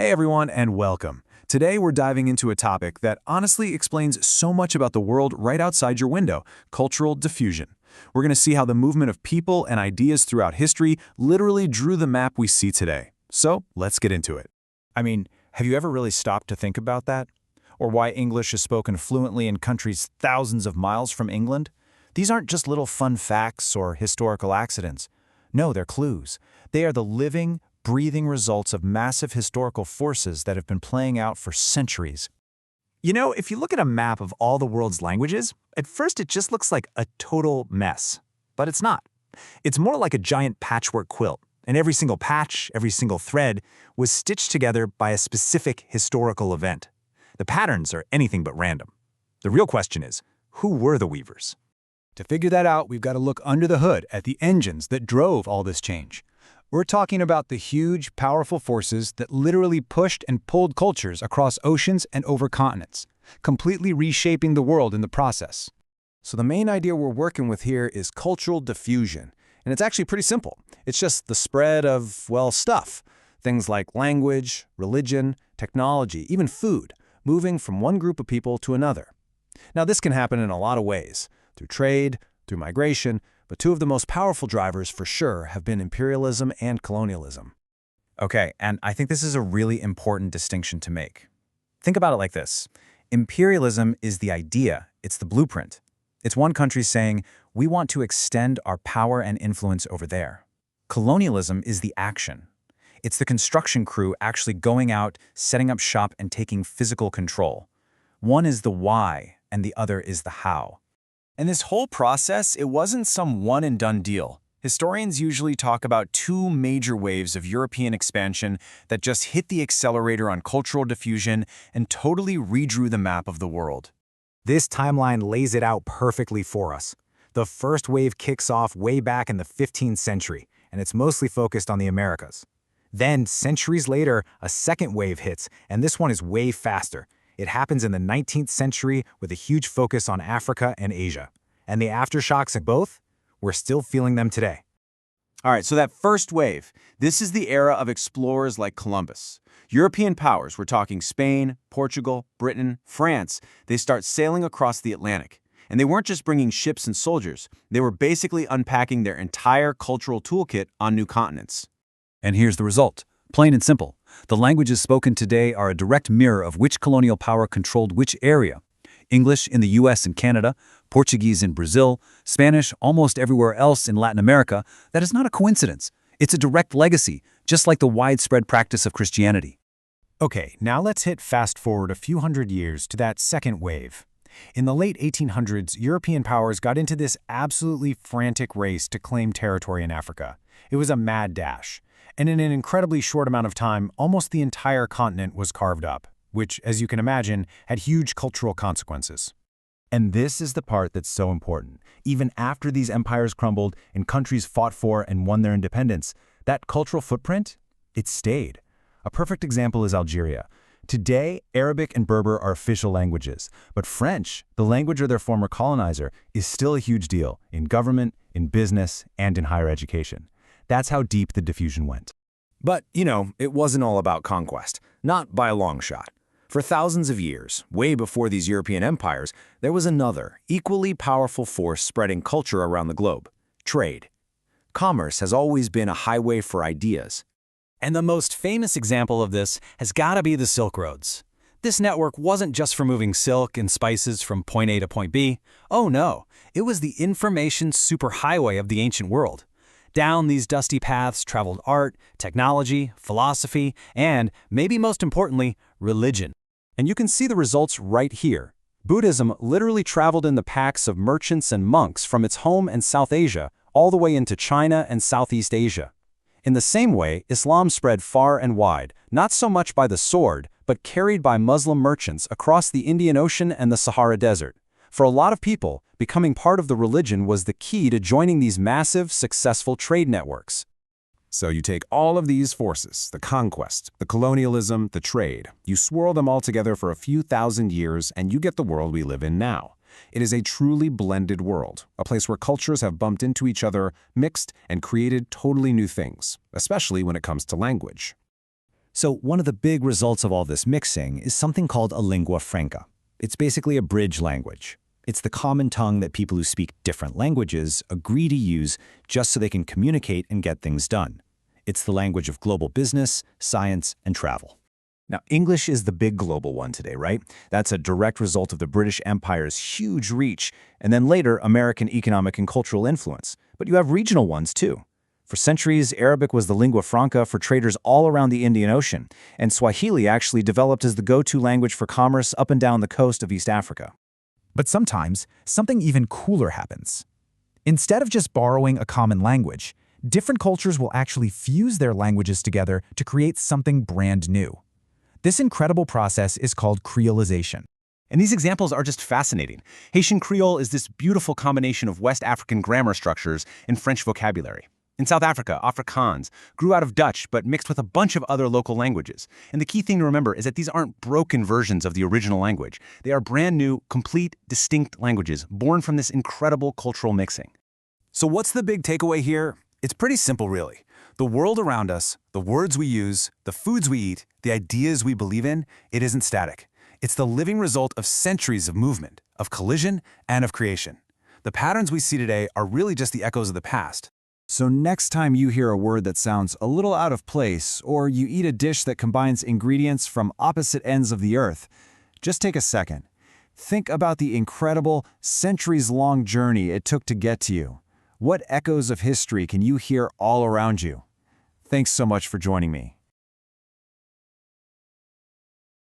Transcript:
Hey everyone, and welcome. Today we're diving into a topic that honestly explains so much about the world right outside your window: cultural diffusion. We're going to see how the movement of people and ideas throughout history literally drew the map we see today. So let's get into it. Have you ever really stopped to think about that? Or why English is spoken fluently in countries thousands of miles from England? These aren't just little fun facts or historical accidents. No, they're clues. They are the living, breathing results of massive historical forces that have been playing out for centuries. If you look at a map of all the world's languages, at first it just looks like a total mess. But it's not. It's more like a giant patchwork quilt, and every single patch, every single thread, was stitched together by a specific historical event. The patterns are anything but random. The real question is, who were the weavers? To figure that out, we've got to look under the hood at the engines that drove all this change. We're talking about the huge, powerful forces that literally pushed and pulled cultures across oceans and over continents, completely reshaping the world in the process. So the main idea we're working with here is cultural diffusion. And it's actually pretty simple. It's just the spread of, stuff. Things like language, religion, technology, even food, moving from one group of people to another. Now, this can happen in a lot of ways, through trade, through migration, but two of the most powerful drivers for sure have been imperialism and colonialism. Okay, and I think this is a really important distinction to make. Think about it like this. Imperialism is the idea, it's the blueprint. It's one country saying, we want to extend our power and influence over there. Colonialism is the action. It's the construction crew actually going out, setting up shop, and taking physical control. One is the why, and the other is the how. And this whole process, it wasn't some one-and-done deal. Historians usually talk about two major waves of European expansion that just hit the accelerator on cultural diffusion and totally redrew the map of the world. This timeline lays it out perfectly for us. The first wave kicks off way back in the 15th century, and it's mostly focused on the Americas. Then, centuries later, a second wave hits, and this one is way faster. It happens in the 19th century with a huge focus on Africa and Asia. And the aftershocks of both, we're still feeling them today. All right, so that first wave, this is the era of explorers like Columbus. European powers, we're talking Spain, Portugal, Britain, France, they start sailing across the Atlantic. And they weren't just bringing ships and soldiers, they were basically unpacking their entire cultural toolkit on new continents. And here's the result. Plain and simple. The languages spoken today are a direct mirror of which colonial power controlled which area. English in the US and Canada, Portuguese in Brazil, Spanish almost everywhere else in Latin America. That is not a coincidence. It's a direct legacy, just like the widespread practice of Christianity. Okay, now let's hit fast forward a few hundred years to that second wave. In the late 1800s, European powers got into this absolutely frantic race to claim territory in Africa. It was a mad dash. And in an incredibly short amount of time, almost the entire continent was carved up, which, as you can imagine, had huge cultural consequences. And this is the part that's so important. Even after these empires crumbled and countries fought for and won their independence, that cultural footprint, it stayed. A perfect example is Algeria. Today, Arabic and Berber are official languages, but French, the language of their former colonizer, is still a huge deal in government, in business, and in higher education. That's how deep the diffusion went. But, it wasn't all about conquest, not by a long shot. For thousands of years, way before these European empires, there was another, equally powerful force spreading culture around the globe: trade. Commerce has always been a highway for ideas. And the most famous example of this has got to be the Silk Roads. This network wasn't just for moving silk and spices from point A to point B. Oh no, it was the information superhighway of the ancient world. Down these dusty paths traveled art, technology, philosophy, and, maybe most importantly, religion. And you can see the results right here. Buddhism literally traveled in the packs of merchants and monks from its home in South Asia all the way into China and Southeast Asia. In the same way, Islam spread far and wide, not so much by the sword, but carried by Muslim merchants across the Indian Ocean and the Sahara Desert. For a lot of people, becoming part of the religion was the key to joining these massive, successful trade networks. So you take all of these forces, the conquest, the colonialism, the trade, you swirl them all together for a few thousand years, and you get the world we live in now. It is a truly blended world, a place where cultures have bumped into each other, mixed, and created totally new things, especially when it comes to language. So one of the big results of all this mixing is something called a lingua franca. It's basically a bridge language. It's the common tongue that people who speak different languages agree to use just so they can communicate and get things done. It's the language of global business, science, and travel. Now, English is the big global one today, right? That's a direct result of the British Empire's huge reach, and then later, American economic and cultural influence. But you have regional ones, too. For centuries, Arabic was the lingua franca for traders all around the Indian Ocean, and Swahili actually developed as the go-to language for commerce up and down the coast of East Africa. But sometimes, something even cooler happens. Instead of just borrowing a common language, different cultures will actually fuse their languages together to create something brand new. This incredible process is called creolization. And these examples are just fascinating. Haitian Creole is this beautiful combination of West African grammar structures and French vocabulary. In South Africa, Afrikaans grew out of Dutch but mixed with a bunch of other local languages. And the key thing to remember is that these aren't broken versions of the original language. They are brand new, complete, distinct languages born from this incredible cultural mixing. So what's the big takeaway here? It's pretty simple, really. The world around us, the words we use, the foods we eat, the ideas we believe in, it isn't static. It's the living result of centuries of movement, of collision, and of creation. The patterns we see today are really just the echoes of the past. So next time you hear a word that sounds a little out of place, or you eat a dish that combines ingredients from opposite ends of the earth, just take a second. Think about the incredible, centuries-long journey it took to get to you. What echoes of history can you hear all around you? Thanks so much for joining me.